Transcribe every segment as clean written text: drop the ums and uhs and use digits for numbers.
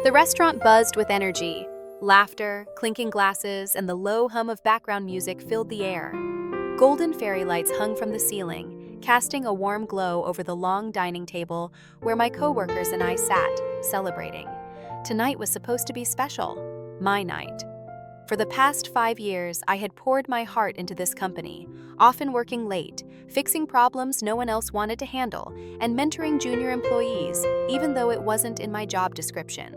The restaurant buzzed with energy. Laughter, clinking glasses, and the low hum of background music filled the air. Golden fairy lights hung from the ceiling, casting a warm glow over the long dining table where my coworkers and I sat, celebrating. Tonight was supposed to be special, my night. For the past 5 years, I had poured my heart into this company, often working late, fixing problems no one else wanted to handle, and mentoring junior employees, even though it wasn't in my job description.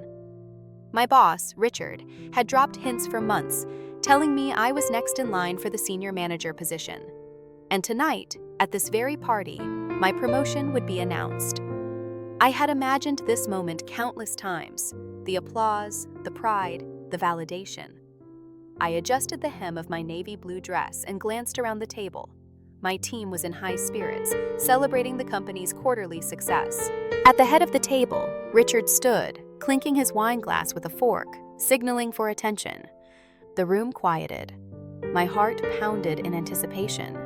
My boss, Richard, had dropped hints for months, telling me I was next in line for the senior manager position. And tonight, at this very party, my promotion would be announced. I had imagined this moment countless times, the applause, the pride, the validation. I adjusted the hem of my navy blue dress and glanced around the table. My team was in high spirits, celebrating the company's quarterly success. At the head of the table, Richard stood, clinking his wine glass with a fork, signaling for attention. The room quieted. My heart pounded in anticipation.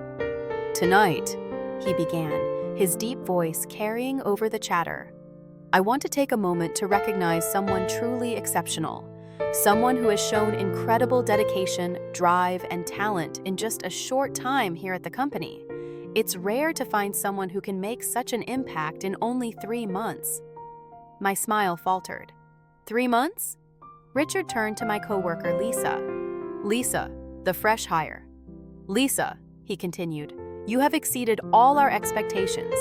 "Tonight," he began, his deep voice carrying over the chatter, "I want to take a moment to recognize someone truly exceptional. Someone who has shown incredible dedication, drive, and talent in just a short time here at the company. It's rare to find someone who can make such an impact in only 3 months." My smile faltered. 3 months? Richard turned to my coworker, Lisa. "Lisa, the fresh hire." "Lisa," he continued, "you have exceeded all our expectations.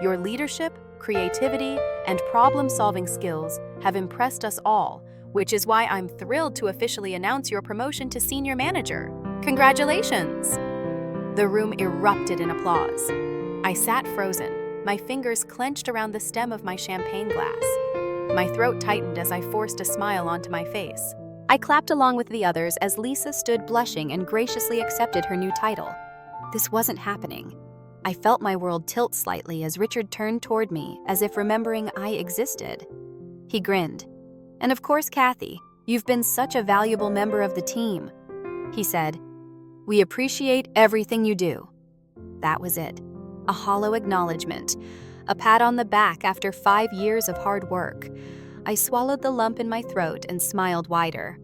Your leadership, creativity, and problem-solving skills have impressed us all, which is why I'm thrilled to officially announce your promotion to senior manager. Congratulations!" The room erupted in applause. I sat frozen, my fingers clenched around the stem of my champagne glass. My throat tightened as I forced a smile onto my face. I clapped along with the others as Lisa stood blushing and graciously accepted her new title. This wasn't happening. I felt my world tilt slightly as Richard turned toward me, as if remembering I existed. He grinned. "And of course, Kathy, you've been such a valuable member of the team," he said. "We appreciate everything you do." That was it. A hollow acknowledgement. A pat on the back after 5 years of hard work. I swallowed the lump in my throat and smiled wider.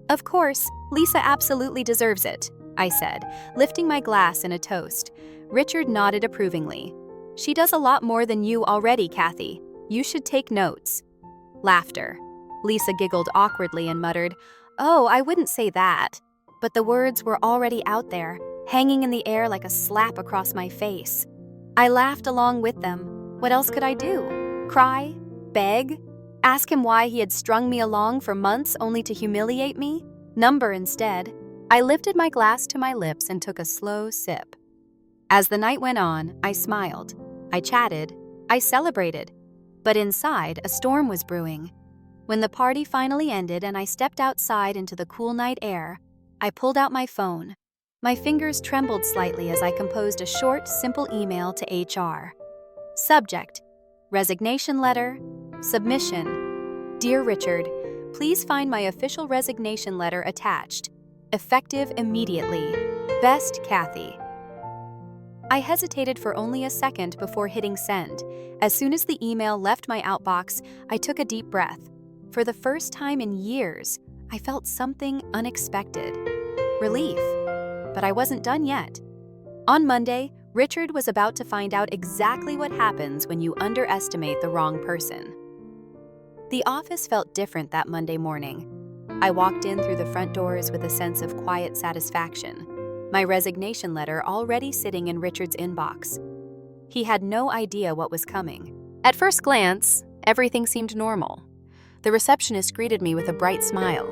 "Of course, Lisa absolutely deserves it," I said, lifting my glass in a toast. Richard nodded approvingly. "She does a lot more than you already, Kathy. You should take notes." Laughter. Lisa giggled awkwardly and muttered, "Oh, I wouldn't say that." But the words were already out there, hanging in the air like a slap across my face. I laughed along with them. What else could I do? Cry? Beg? Ask him why he had strung me along for months only to humiliate me? Number instead. I lifted my glass to my lips and took a slow sip. As the night went on, I smiled. I chatted. I celebrated. But inside, a storm was brewing. When the party finally ended and I stepped outside into the cool night air, I pulled out my phone. My fingers trembled slightly as I composed a short, simple email to HR. Subject: Resignation letter. Submission: Dear Richard, please find my official resignation letter attached. Effective immediately. Best, Kathy. I hesitated for only a second before hitting send. As soon as the email left my outbox, I took a deep breath. For the first time in years, I felt something unexpected. Relief. But I wasn't done yet. On Monday, Richard was about to find out exactly what happens when you underestimate the wrong person. The office felt different that Monday morning. I walked in through the front doors with a sense of quiet satisfaction, my resignation letter already sitting in Richard's inbox. He had no idea what was coming. At first glance, everything seemed normal. The receptionist greeted me with a bright smile.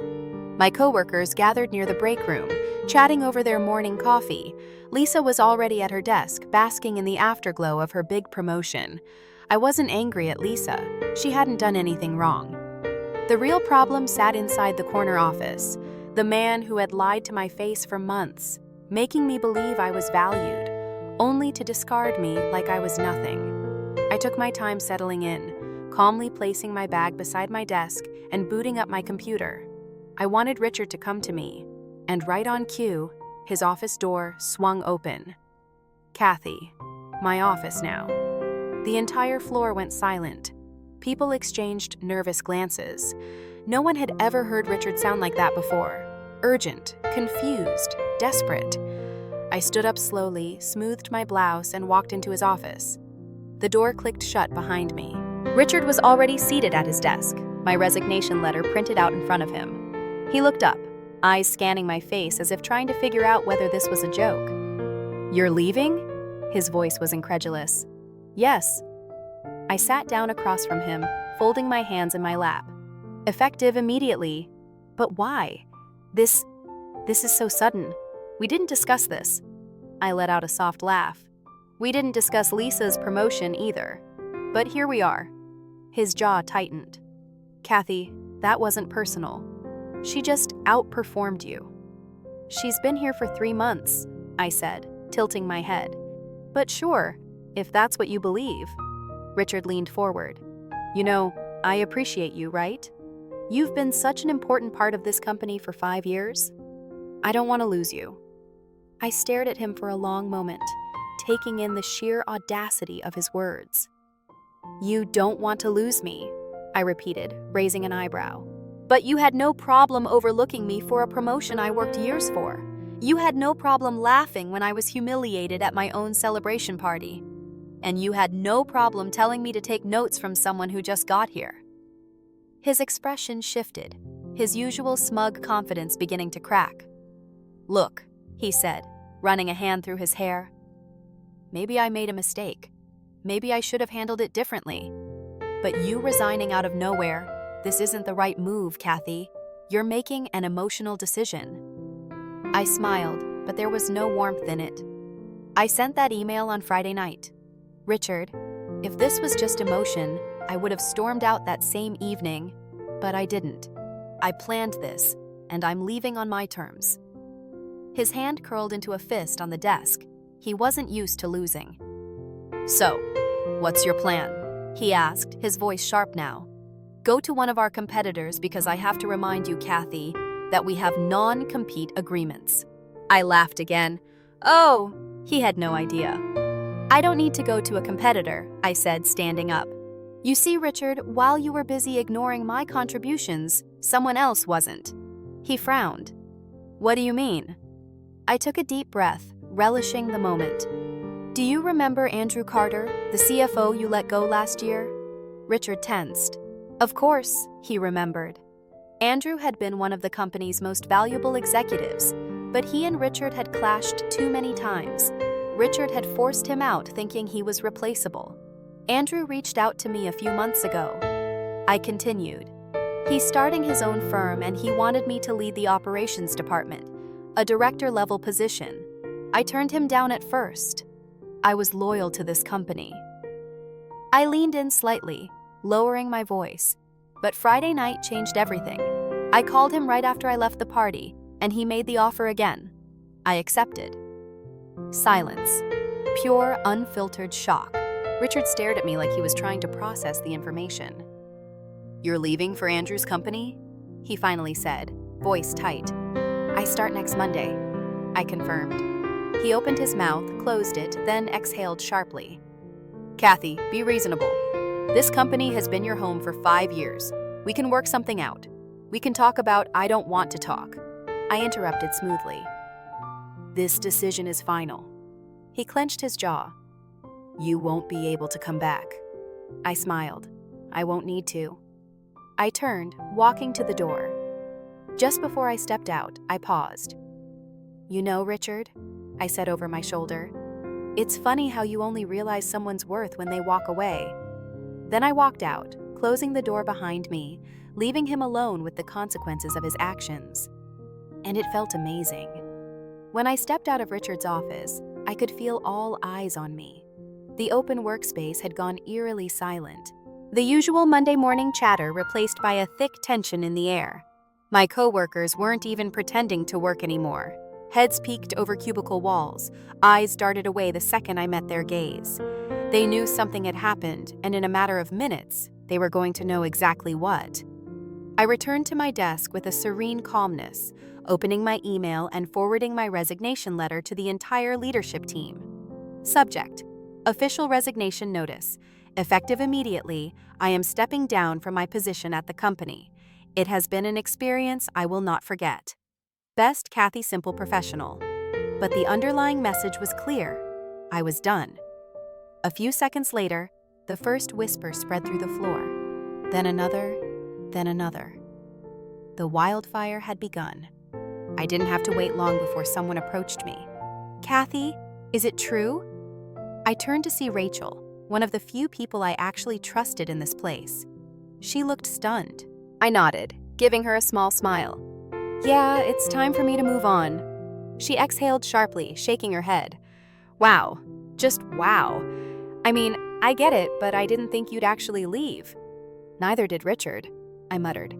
My coworkers gathered near the break room, chatting over their morning coffee. Lisa was already at her desk, basking in the afterglow of her big promotion. I wasn't angry at Lisa. She hadn't done anything wrong. The real problem sat inside the corner office, the man who had lied to my face for months, making me believe I was valued, only to discard me like I was nothing. I took my time settling in, calmly placing my bag beside my desk and booting up my computer. I wanted Richard to come to me, and right on cue, his office door swung open. Kathy, my office now. The entire floor went silent. People exchanged nervous glances. No one had ever heard Richard sound like that before. Urgent, confused, desperate. I stood up slowly, smoothed my blouse, and walked into his office. The door clicked shut behind me. Richard was already seated at his desk, my resignation letter printed out in front of him. He looked up, eyes scanning my face as if trying to figure out whether this was a joke. "You're leaving?" His voice was incredulous. "Yes." I sat down across from him, folding my hands in my lap. "Effective immediately. But why? This is so sudden. We didn't discuss this." I let out a soft laugh. "We didn't discuss Lisa's promotion either. But here we are." His jaw tightened. "Kathy, that wasn't personal. She just outperformed you." "She's been here for 3 months," I said, tilting my head. "But sure, if that's what you believe." Richard leaned forward. "You know, I appreciate you, right? You've been such an important part of this company for 5 years. I don't want to lose you." I stared at him for a long moment, taking in the sheer audacity of his words. "You don't want to lose me," I repeated, raising an eyebrow. "But you had no problem overlooking me for a promotion I worked years for. You had no problem laughing when I was humiliated at my own celebration party. And you had no problem telling me to take notes from someone who just got here." His expression shifted, his usual smug confidence beginning to crack. "Look," he said, running a hand through his hair. "Maybe I made a mistake. Maybe I should have handled it differently. But you resigning out of nowhere, this isn't the right move, Kathy. You're making an emotional decision." I smiled, but there was no warmth in it. "I sent that email on Friday night. Richard, if this was just emotion, I would have stormed out that same evening, but I didn't. I planned this, and I'm leaving on my terms." His hand curled into a fist on the desk. He wasn't used to losing. "So, what's your plan?" he asked, his voice sharp now. "Go to one of our competitors because I have to remind you, Kathy, that we have non-compete agreements." I laughed again. "Oh," he had no idea. "I don't need to go to a competitor," I said, standing up. "You see, Richard, while you were busy ignoring my contributions, someone else wasn't." He frowned. "What do you mean?" I took a deep breath, relishing the moment. "Do you remember Andrew Carter, the CFO you let go last year?" Richard tensed. Of course, he remembered. Andrew had been one of the company's most valuable executives, but he and Richard had clashed too many times. Richard had forced him out thinking he was replaceable. Andrew reached out to me a few months ago. I continued. He's starting his own firm and he wanted me to lead the operations department, a director-level position. I turned him down at first. I was loyal to this company. I leaned in slightly, lowering my voice. But Friday night changed everything. I called him right after I left the party, and he made the offer again. I accepted. Silence. Pure, unfiltered shock. Richard stared at me like he was trying to process the information. "You're leaving for Andrew's company?" he finally said, voice tight. "I start next Monday," I confirmed. He opened his mouth, closed it, then exhaled sharply. "Kathy, be reasonable. This company has been your home for 5 years. We can work something out. We can talk about I don't want to talk." I interrupted smoothly. "This decision is final." He clenched his jaw. "You won't be able to come back." I smiled. "I won't need to." I turned, walking to the door. Just before I stepped out, I paused. "You know, Richard," I said over my shoulder, "it's funny how you only realize someone's worth when they walk away." Then I walked out, closing the door behind me, leaving him alone with the consequences of his actions. And it felt amazing. When I stepped out of Richard's office, I could feel all eyes on me. The open workspace had gone eerily silent. The usual Monday morning chatter replaced by a thick tension in the air. My coworkers weren't even pretending to work anymore. Heads peeked over cubicle walls, eyes darted away the second I met their gaze. They knew something had happened, and in a matter of minutes, they were going to know exactly what. I returned to my desk with a serene calmness, opening my email and forwarding my resignation letter to the entire leadership team. Subject: Official resignation notice. Effective immediately, I am stepping down from my position at the company. It has been an experience I will not forget. Best Kathy Simple Professional. But the underlying message was clear. I was done. A few seconds later, the first whisper spread through the floor. Then another, then another. The wildfire had begun. I didn't have to wait long before someone approached me. "Kathy, is it true?" I turned to see Rachel, one of the few people I actually trusted in this place. She looked stunned. I nodded, giving her a small smile. "Yeah, it's time for me to move on." She exhaled sharply, shaking her head. "Wow, just wow. I mean, I get it, but I didn't think you'd actually leave." "Neither did Richard," I muttered.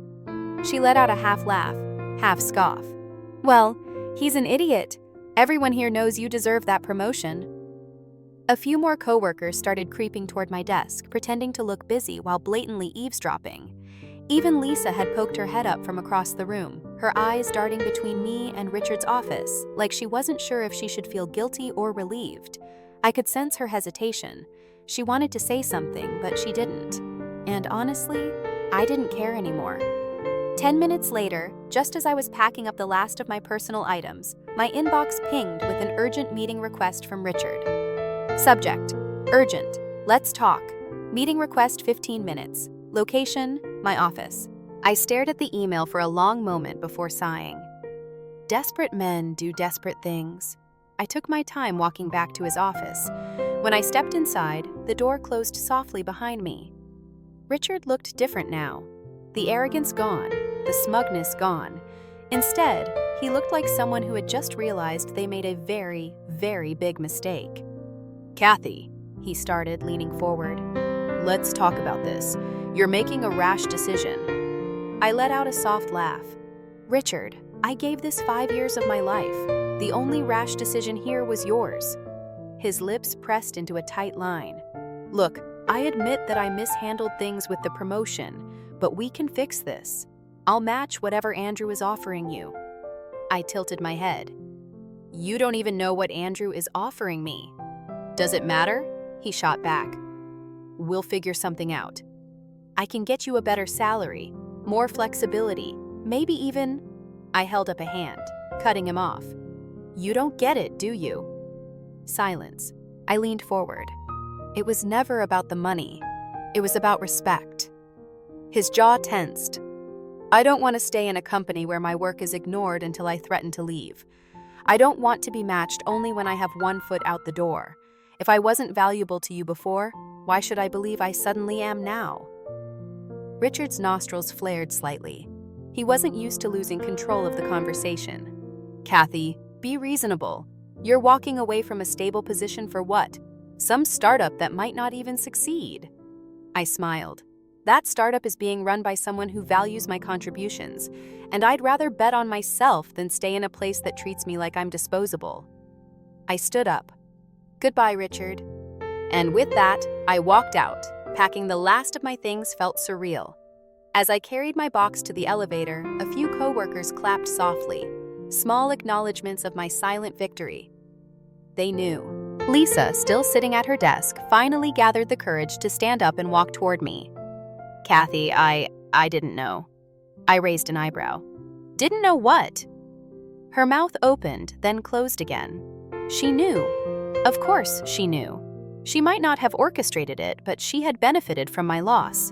She let out a half laugh, half scoff. "Well, he's an idiot. Everyone here knows you deserve that promotion." A few more coworkers started creeping toward my desk, pretending to look busy while blatantly eavesdropping. Even Lisa had poked her head up from across the room, her eyes darting between me and Richard's office, like she wasn't sure if she should feel guilty or relieved. I could sense her hesitation. She wanted to say something, but she didn't. And honestly, I didn't care anymore. 10 minutes later, just as I was packing up the last of my personal items, my inbox pinged with an urgent meeting request from Richard. Subject: urgent. Let's talk. Meeting request 15 minutes. Location: my office. I stared at the email for a long moment before sighing. Desperate men do desperate things. I took my time walking back to his office. When I stepped inside, the door closed softly behind me. Richard looked different now. The arrogance gone, the smugness gone. Instead, he looked like someone who had just realized they made a very, very big mistake. "Kathy," he started, leaning forward. "Let's talk about this. You're making a rash decision." I let out a soft laugh. "Richard, I gave this 5 years of my life. The only rash decision here was yours." His lips pressed into a tight line. "Look, I admit that I mishandled things with the promotion, but we can fix this. I'll match whatever Andrew is offering you." I tilted my head. "You don't even know what Andrew is offering me." "Does it matter?" He shot back. "We'll figure something out. I can get you a better salary, more flexibility, maybe even—" I held up a hand, cutting him off. "You don't get it, do you?" Silence. I leaned forward. It was never about the money. It was about respect. His jaw tensed. "I don't want to stay in a company where my work is ignored until I threaten to leave. I don't want to be matched only when I have one foot out the door. If I wasn't valuable to you before, why should I believe I suddenly am now?" Richard's nostrils flared slightly. He wasn't used to losing control of the conversation. "Kathy, be reasonable. You're walking away from a stable position for what? Some startup that might not even succeed." I smiled. That startup is being run by someone who values my contributions, and I'd rather bet on myself than stay in a place that treats me like I'm disposable. I stood up. "Goodbye, Richard." And with that, I walked out. Packing the last of my things felt surreal. As I carried my box to the elevator, a few coworkers clapped softly, small acknowledgments of my silent victory. They knew. Lisa, still sitting at her desk, finally gathered the courage to stand up and walk toward me. "Kathy, I didn't know." I raised an eyebrow. "Didn't know what?" Her mouth opened, then closed again. She knew. Of course she knew. She might not have orchestrated it, but she had benefited from my loss.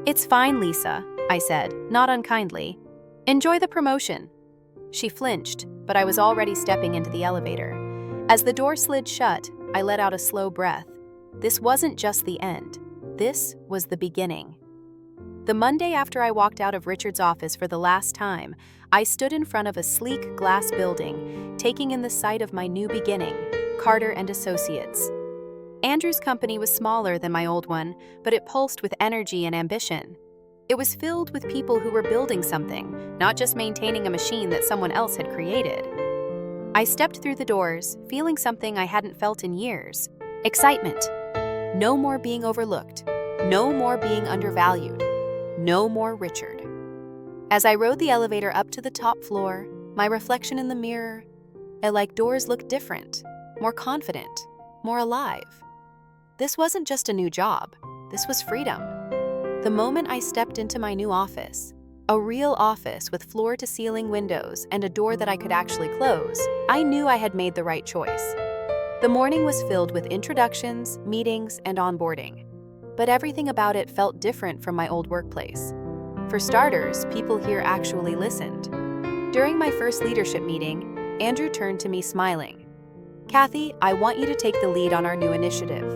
"It's fine, Lisa," I said, not unkindly. "Enjoy the promotion." She flinched, but I was already stepping into the elevator. As the door slid shut, I let out a slow breath. This wasn't just the end. This was the beginning. The Monday after I walked out of Richard's office for the last time, I stood in front of a sleek glass building, taking in the sight of my new beginning, Carter and Associates. Andrew's company was smaller than my old one, but it pulsed with energy and ambition. It was filled with people who were building something, not just maintaining a machine that someone else had created. I stepped through the doors, feeling something I hadn't felt in years. Excitement. No more being overlooked. No more being undervalued. No more Richard. As I rode the elevator up to the top floor, my reflection in the mirror, doors looked different, more confident, more alive. This wasn't just a new job. This was freedom. The moment I stepped into my new office, A real office with floor-to-ceiling windows and a door that I could actually close. I knew I had made the right choice. The morning was filled with introductions, meetings, and onboarding. But everything about it felt different from my old workplace. For starters, people here actually listened. During my first leadership meeting, Andrew turned to me smiling. "Kathy, I want you to take the lead on our new initiative.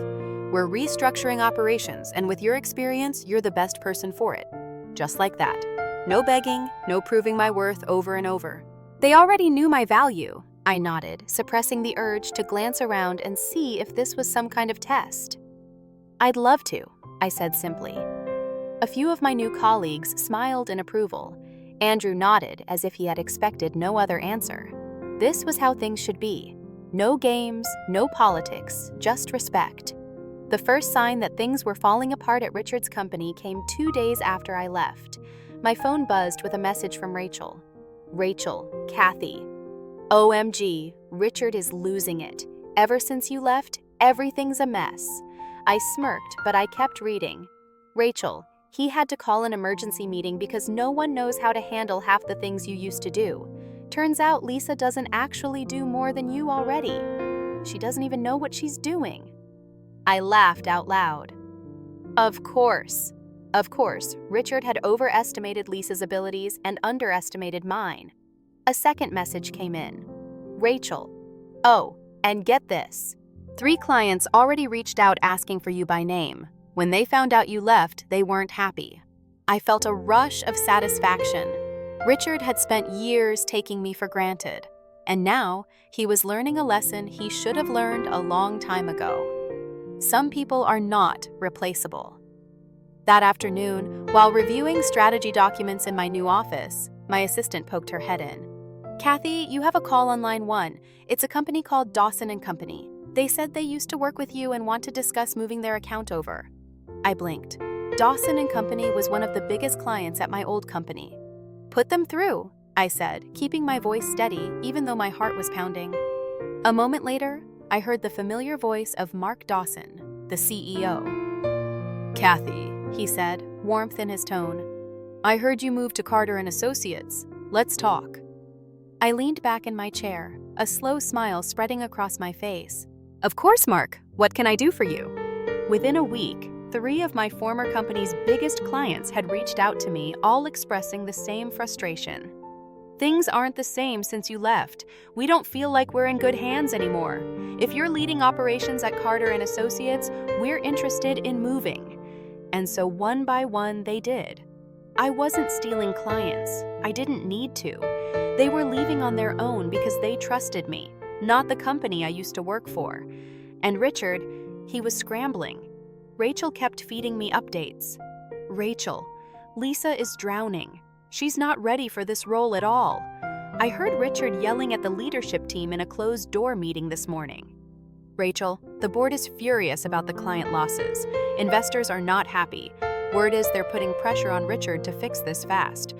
We're restructuring operations, and with your experience, you're the best person for it." Just like that. No begging, no proving my worth over and over. They already knew my value. I nodded, suppressing the urge to glance around and see if this was some kind of test. "I'd love to," I said simply. A few of my new colleagues smiled in approval. Andrew nodded as if he had expected no other answer. This was how things should be. No games, no politics, just respect. The first sign that things were falling apart at Richard's company came 2 days after I left. My phone buzzed with a message from Rachel. "Rachel, Kathy. OMG, Richard is losing it. Ever since you left, everything's a mess." I smirked, but I kept reading. "Rachel, he had to call an emergency meeting because no one knows how to handle half the things you used to do. Turns out Lisa doesn't actually do more than you already. She doesn't even know what she's doing." I laughed out loud. Of course, Richard had overestimated Lisa's abilities and underestimated mine. A second message came in. "Rachel. Oh, and get this. 3 clients already reached out asking for you by name. When they found out you left, they weren't happy." I felt a rush of satisfaction. Richard had spent years taking me for granted, and now he was learning a lesson he should have learned a long time ago. Some people are not replaceable. That afternoon, while reviewing strategy documents in my new office, my assistant poked her head in. "Kathy, you have a call on line 1. It's a company called Dawson & Company. They said they used to work with you and want to discuss moving their account over." I blinked. Dawson & Company was one of the biggest clients at my old company. "Put them through," I said, keeping my voice steady even though my heart was pounding. A moment later, I heard the familiar voice of Mark Dawson, the CEO. "Kathy," he said, warmth in his tone. "I heard you moved to Carter & Associates. Let's talk." I leaned back in my chair, a slow smile spreading across my face. "Of course, Mark. What can I do for you?" Within a week, 3 of my former company's biggest clients had reached out to me, all expressing the same frustration. "Things aren't the same since you left. We don't feel like we're in good hands anymore. If you're leading operations at Carter & Associates, we're interested in moving." And so one by one they did. I wasn't stealing clients. I didn't need to. They were leaving on their own because they trusted me, not the company I used to work for. And Richard, he was scrambling. Rachel kept feeding me updates. "Rachel, Lisa is drowning. She's not ready for this role at all." I heard Richard yelling at the leadership team in a closed-door meeting this morning. "Rachel, the board is furious about the client losses. Investors are not happy. Word is they're putting pressure on Richard to fix this fast."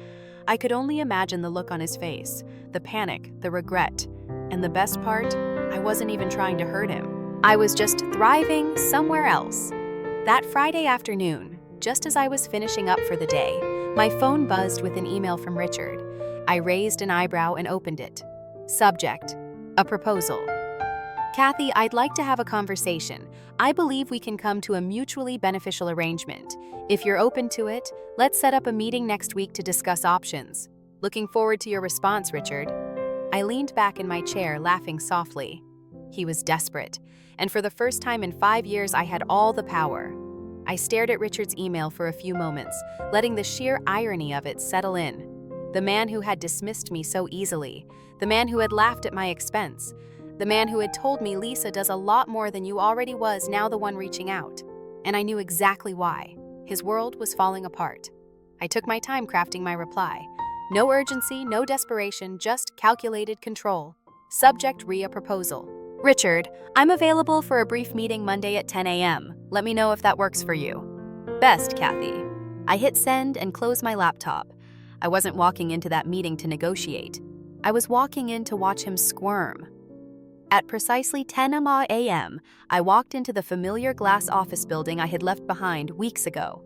I could only imagine the look on his face, the panic, the regret. And the best part, I wasn't even trying to hurt him. I was just thriving somewhere else. That Friday afternoon, just as I was finishing up for the day, my phone buzzed with an email from Richard. I raised an eyebrow and opened it. Subject: a proposal. "Kathy, I'd like to have a conversation. I believe we can come to a mutually beneficial arrangement. If you're open to it, let's set up a meeting next week to discuss options. Looking forward to your response, Richard." I leaned back in my chair, laughing softly. He was desperate, and for the first time in 5 years, I had all the power. I stared at Richard's email for a few moments, letting the sheer irony of it settle in. The man who had dismissed me so easily, the man who had laughed at my expense, the man who had told me Lisa does a lot more than you already was now the one reaching out. And I knew exactly why. His world was falling apart. I took my time crafting my reply. No urgency, no desperation, just calculated control. Subject: a proposal. "Richard, I'm available for a brief meeting Monday at 10 a.m. Let me know if that works for you." "Best, Kathy." I hit send and closed my laptop. I wasn't walking into that meeting to negotiate. I was walking in to watch him squirm. At precisely 10 a.m., I walked into the familiar glass office building I had left behind weeks ago.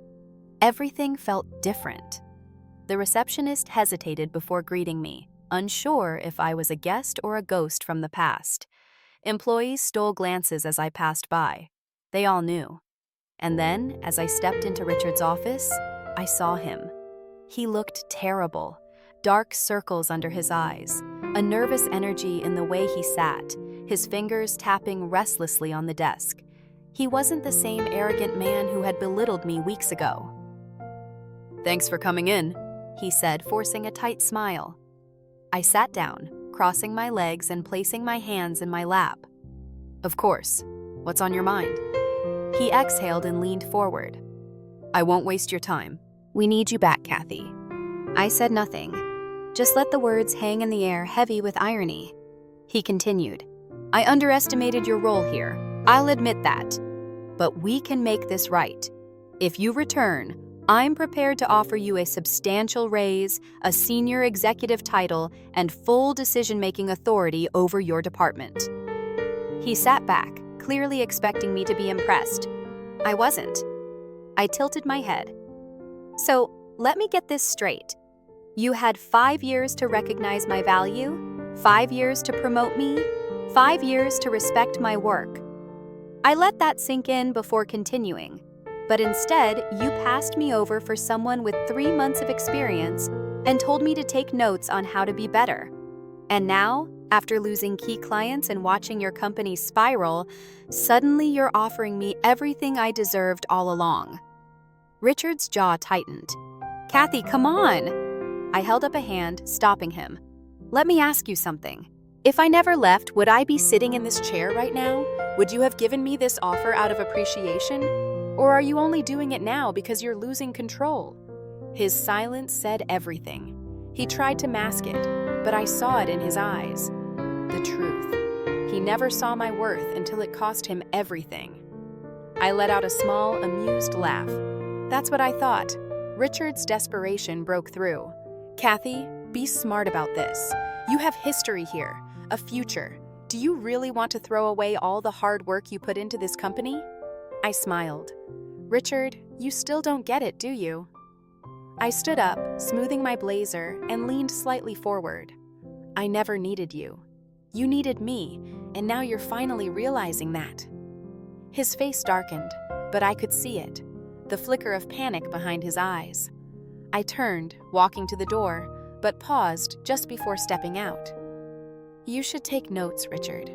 Everything felt different. The receptionist hesitated before greeting me, unsure if I was a guest or a ghost from the past. Employees stole glances as I passed by. They all knew. And then, as I stepped into Richard's office, I saw him. He looked terrible. Dark circles under his eyes, a nervous energy in the way he sat, his fingers tapping restlessly on the desk. He wasn't the same arrogant man who had belittled me weeks ago. "Thanks for coming in," he said, forcing a tight smile. I sat down, crossing my legs and placing my hands in my lap. "Of course. What's on your mind?" He exhaled and leaned forward. "I won't waste your time. We need you back, Kathy." I said nothing, just let the words hang in the air, heavy with irony. He continued, "I underestimated your role here. I'll admit that. But we can make this right. If you return, I'm prepared to offer you a substantial raise, a senior executive title, and full decision-making authority over your department." He sat back, clearly expecting me to be impressed. I wasn't. I tilted my head. "So, let me get this straight. You had 5 years to recognize my value, 5 years to promote me, 5 years to respect my work." I let that sink in before continuing, but instead, you passed me over for someone with 3 months of experience and told me to take notes on how to be better. And now, after losing key clients and watching your company spiral, suddenly you're offering me everything I deserved all along. Richard's jaw tightened. "Kathy, come on!" I held up a hand, stopping him. "Let me ask you something. If I never left, would I be sitting in this chair right now? Would you have given me this offer out of appreciation? Or are you only doing it now because you're losing control?" His silence said everything. He tried to mask it, but I saw it in his eyes. The truth. He never saw my worth until it cost him everything. I let out a small, amused laugh. That's what I thought. Richard's desperation broke through. "Kathy, be smart about this. You have history here, a future. Do you really want to throw away all the hard work you put into this company?" I smiled. "Richard, you still don't get it, do you?" I stood up, smoothing my blazer, and leaned slightly forward. "I never needed you. You needed me, and now you're finally realizing that." His face darkened, but I could see it, the flicker of panic behind his eyes. I turned, walking to the door, but paused just before stepping out. "You should take notes, Richard,"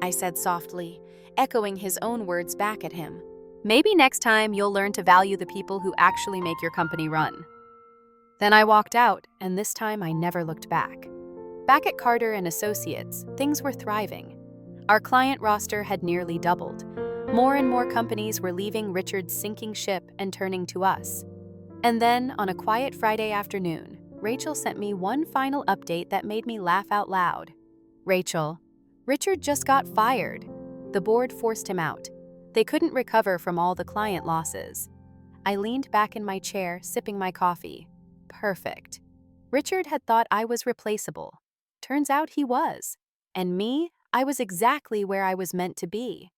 I said softly, echoing his own words back at him. "Maybe next time you'll learn to value the people who actually make your company run." Then I walked out, and this time I never looked back. Back at Carter & Associates, things were thriving. Our client roster had nearly doubled. More and more companies were leaving Richard's sinking ship and turning to us. And then, on a quiet Friday afternoon, Rachel sent me one final update that made me laugh out loud. "Rachel, Richard just got fired. The board forced him out. They couldn't recover from all the client losses." I leaned back in my chair, sipping my coffee. Perfect. Richard had thought I was replaceable. Turns out he was. And me, I was exactly where I was meant to be.